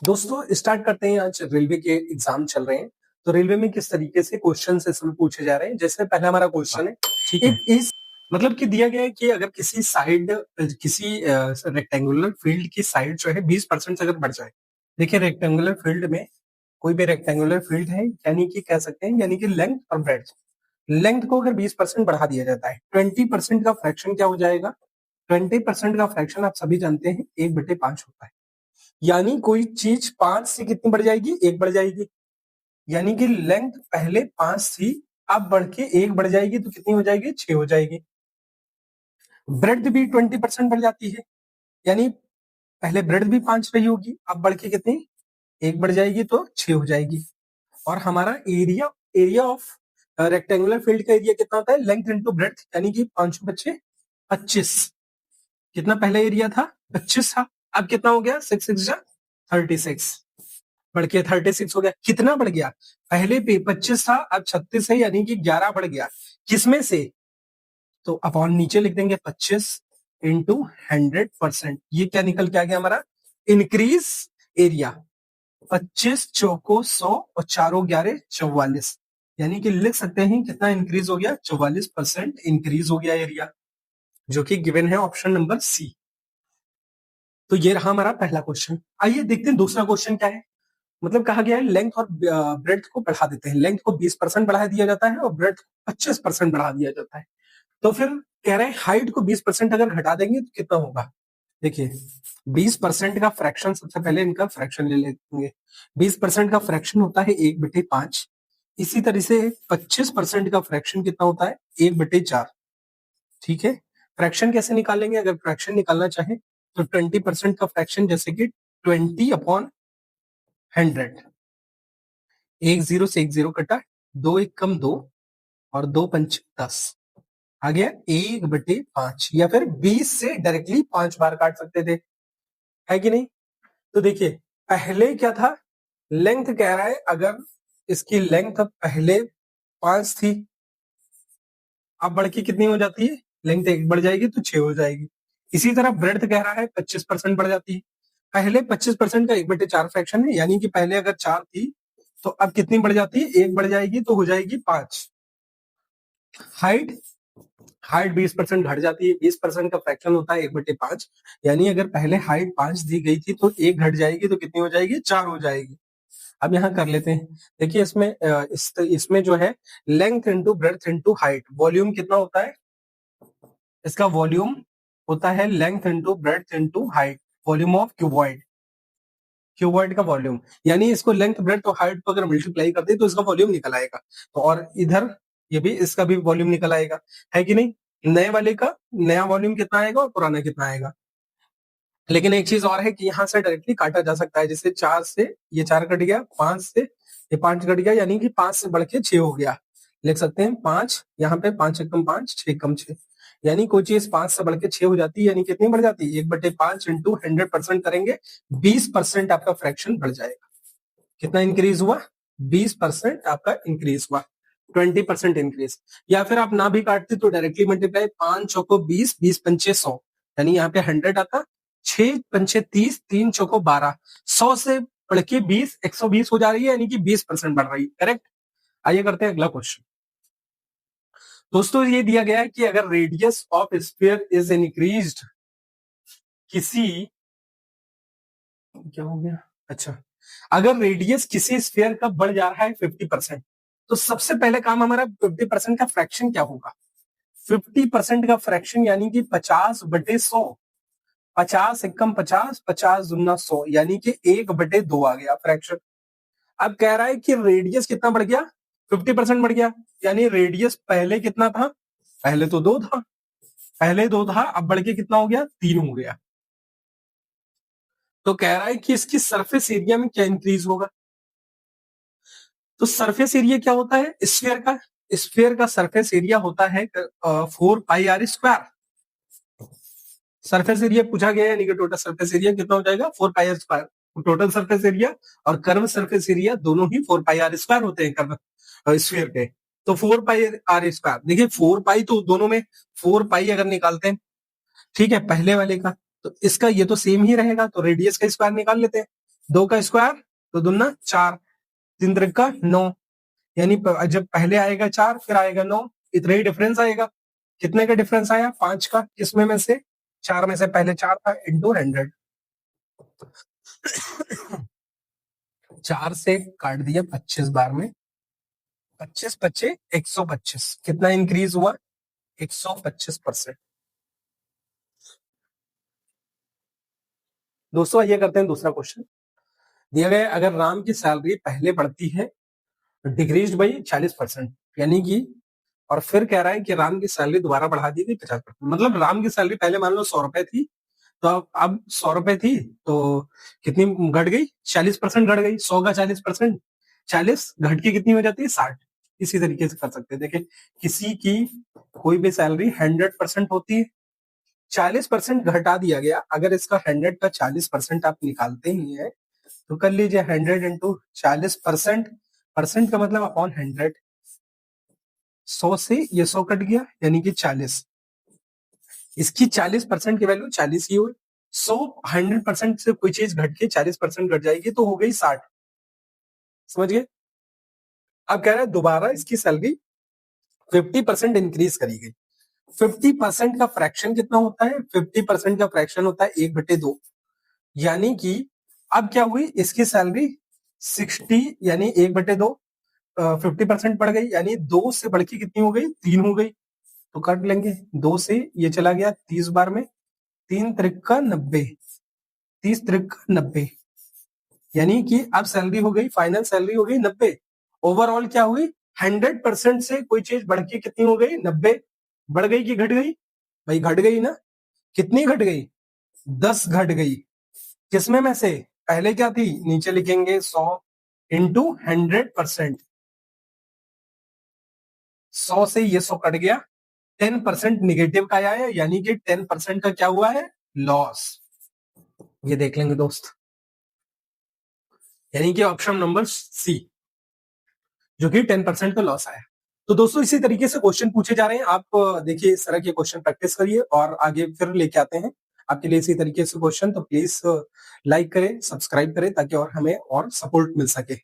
दोस्तों स्टार्ट करते हैं। आज रेलवे के एग्जाम चल रहे हैं, तो रेलवे में किस तरीके से क्वेश्चन इसमें पूछे जा रहे हैं। जैसे पहला हमारा क्वेश्चन है, ठीक है। एक इस मतलब कि दिया गया है कि अगर किसी साइड किसी रेक्टेंगुलर फील्ड की साइड जो है 20% से अगर बढ़ जाए। देखिए रेक्टेंगुलर फील्ड में कोई भी रेक्टेंगुलर फील्ड है, यानी कि कह सकते हैं यानी कि लेंथ और ब्रेड्थ। लेंथ को अगर 20% बढ़ा दिया जाता है, 20% का फ्रैक्शन क्या हो जाएगा। 20% का फ्रैक्शन आप सभी जानते हैं 1/5 होता है। यानी कोई चीज 5 से कितनी बढ़ जाएगी, 1 बढ़ जाएगी। यानी कि लेंथ पहले 5 थी, अब बढ़ के 1 बढ़ जाएगी, तो कितनी हो जाएगी, 6 हो जाएगी। ब्रेड्थ भी 20% बढ़ जाती है, यानी पहले ब्रेड्थ भी 5 रही होगी, अब बढ़ के कितनी, 1 बढ़ जाएगी, तो 6 हो जाएगी। और हमारा area area of rectangular field का एरिया कितना होता है, लेंथ इंटू ब्रेड्थ, यानी कि 5 बच्चे 25। कितना पहला एरिया था, 25 था, अब कितना हो गया, 6 6 जा 36, बढ़ के 36 हो गया। कितना बढ़ गया, पहले पे 25 था, अब 36 है, यानी कि 11 बढ़ गया। किसमें से, तो अपॉन नीचे लिख देंगे 25 इंटू 100%। ये क्या निकल के आ गया हमारा, इंक्रीज एरिया। 25 चौको 100 और चारों 11 44, यानी कि लिख सकते हैं कितना इंक्रीज हो गया, 44% इंक्रीज हो गया एरिया, जो कि गिवन है ऑप्शन नंबर सी। तो ये रहा हमारा पहला क्वेश्चन। आइए देखते हैं दूसरा क्वेश्चन क्या है। मतलब कहा गया है लेंथ और ब्रेड्थ को बढ़ा देते हैं। लेंथ को 20% बढ़ा दिया जाता है और ब्रेड्थ को 25% बढ़ा दिया जाता है। तो फिर कह रहे हैं हाइट को 20% अगर घटा देंगे तो कितना होगा। देखिए 20% का फ्रैक्शन, सबसे पहले इनका फ्रैक्शन ले लेंगे। 20% का फ्रैक्शन होता है 1/5। इसी तरह से 25% का फ्रैक्शन कितना होता है, 1/4। ठीक है, फ्रैक्शन कैसे निकालेंगे, अगर फ्रैक्शन निकालना चाहे तो 20% का फ्रैक्शन, जैसे कि 20/100। एक जीरो से एक जीरो कटा, 2 एक कम 2 और 2 पंच 10, आ गया 1/5। या फिर 20 से डायरेक्टली 5 बार काट सकते थे, है कि नहीं। तो देखिए पहले क्या था, लेंथ कह रहा है अगर इसकी लेंथ पहले 5 थी, अब बढ़ के कितनी हो जाती है, लेंथ 1 बढ़ जाएगी तो 6 हो जाएगी। इसी तरह ब्रेड्थ कह रहा है 25% बढ़ जाती है। पहले 25% का 1/4 फ्रैक्शन है, यानी कि पहले अगर 4 थी तो अब कितनी बढ़ जाती है, 1 बढ़ जाएगी तो हो जाएगी 5। हाइट हाइट 20% घट जाती है। 20% का फ्रैक्शन होता है 1/5, यानी अगर पहले हाइट 5 दी गई थी तो 1 घट जाएगी तो कितनी हो जाएगी, 4 हो जाएगी। अब यहाँ कर लेते हैं। देखिए इसमें इसमें जो है length into breadth into height, volume कितना होता है, इसका वॉल्यूम होता है length into breadth into height, volume of cuboid. Cuboid का वॉल्यूम, यानी इसको लेंथ ब्रेड्थ और हाइट को अगर मल्टीप्लाई कर दे तो इसका वॉल्यूम निकल आएगा। तो और इधर ये भी, इसका भी वॉल्यूम निकल आएगा, है कि नहीं। नए वाले का नया वॉल्यूम कितना आएगा और पुराना कितना आएगा। लेकिन एक चीज और है कि यहाँ से डायरेक्टली काटा जा सकता है। जैसे 4 से ये 4 कट गया, 5 से ये 5 कट गया, यानी कि 5 से बढ़ के 6 हो गया। लिख सकते हैं 5, यहाँ पे 5 एकम 5, 6 कम 6, यानी कोई चीज 5 से बढ़ के 6 हो जाती है, यानी कितनी बढ़ जाती है, 1/5 इंटू 100% करेंगे, 20% आपका फ्रैक्शन बढ़ जाएगा। कितना इंक्रीज हुआ, 20% आपका इंक्रीज हुआ, 20% इंक्रीज। या फिर आप ना भी काटते तो डायरेक्टली मल्टीप्लाई, 5 चौको 20, 20 पंचे 100, यानी यहाँ पे 100 आता, 6 पंचे 30, 3 चौको 12, 100 से बढ़ के 20, 120 हो जा रही है, यानी कि 20% बढ़ रही है। करेक्ट। आइए करते हैं अगला क्वेश्चन। दोस्तों ये दिया गया है कि अगर radius of sphere is increased, किसी, क्या हो गया, अच्छा, अगर रेडियस किसी स्फीयर का बढ़ जा रहा है 50%, तो सबसे पहले काम हमारा 50% का फ्रैक्शन क्या होगा। 50% का फ्रैक्शन यानी कि 50/100, 50 एकम 50, 50 दूना 100, यानी कि 1/2 आ गया फ्रैक्शन। अब कह रहा है कि रेडियस कितना बढ़ गया, 50% बढ़ गया, यानी रेडियस पहले कितना था, पहले तो 2 था, पहले 2 था, अब बढ़ के कितना हो गया, 3 हो गया। तो कह रहा है कि इसकी सरफेस एरिया में क्या इंक्रीज होगा। तो सरफेस एरिया क्या होता है स्फीयर का, स्फीयर का सरफेस एरिया होता है 4πr²। सरफेस एरिया पूछा गया है, यानी कि टोटल सरफेस एरिया कितना हो जाएगा, 4πr²। टोटल सरफेस एरिया और कर्व सरफेस एरिया दोनों ही 4πr² होते हैं कर्व स्फीयर के। तो 4πr², देखिए 4π तो दोनों में 4π अगर निकालते हैं, ठीक है, पहले वाले का, तो इसका ये तो सेम ही रहेगा, तो रेडियस का स्क्वायर निकाल लेते हैं। 2 का स्क्वायर तो दुना 4, 3 त्रिक का 9, यानी जब पहले आएगा 4 फिर आएगा 9, इतना ही डिफरेंस आएगा। कितने का डिफरेंस आया? 5 का। किसमें में से? 4 में से। पहले 4 था इंटू 100। 4 से काट दिया 25 बार में, 25 25 125। कितना इंक्रीज हुआ? 125%। दोस्तों ये करते हैं दूसरा क्वेश्चन। दिया गया अगर राम की सैलरी पहले बढ़ती है डिक्रीज बाई 40%, यानी कि और फिर कह रहा है कि राम की सैलरी दोबारा बढ़ा दी गई 50%। मतलब राम की सैलरी पहले मान लो 100 रुपए थी, तो अब 100 रुपए थी तो कितनी घट गई? 40% घट गई। 100 का 40%, 40 घट के कितनी हो जाती है? 60। इसी तरीके से कर सकते हैं। देखिए किसी की कोई भी सैलरी 100% होती है, 40% घटा दिया गया। अगर इसका 100 का 40% आप निकालते ही है तो कर लीजिए 100 इंटू 40%, परसेंट का मतलब अपॉन 100। 100 से ये 100 कट गया यानी कि 40। इसकी 40% की वैल्यू 40 ही हुई। 100 100% से कोई चीज घट के 40% घट जाएगी तो हो गई 60। समझ गए? अब कह रहा है दोबारा इसकी सैलरी 50% इंक्रीज करी गई। 50% का फ्रैक्शन कितना होता है? 50% का फ्रैक्शन होता है 1/2, यानी कि अब क्या हुई? इसकी सैलरी 60 यानी 1/2, 50% बढ़ गई, यानी 2 से बढ़ के कितनी हो गई? 3 हो गई। तो काट लेंगे, 2 से ये चला गया 30 बार में, 3 त्रिक का 90, 30 त्रिक का 90, यानी कि अब सैलरी हो गई, फाइनल सैलरी हो गई 90। ओवरऑल क्या हुई? 100% से कोई चीज बढ़ के कितनी हो गई? 90। बढ़ गई कि घट गई? भाई घट गई ना। कितनी घट गई? 10 घट गई। किसमें में से? पहले क्या थी? नीचे लिखेंगे 100 इंटू 100%। 100 से ये 100 कट गया, 10% निगेटिव का आया है, यानी कि 10% का क्या हुआ है? लॉस। ये देख लेंगे दोस्त, यानी कि ऑप्शन नंबर सी, जो कि 10% का लॉस आया। तो दोस्तों इसी तरीके से क्वेश्चन पूछे जा रहे हैं। आप देखिए इस तरह के क्वेश्चन प्रैक्टिस करिए और आगे फिर लेके आते हैं आपके लिए इसी तरीके से क्वेश्चन। तो प्लीज लाइक करें, सब्सक्राइब करें ताकि और हमें और सपोर्ट मिल सके।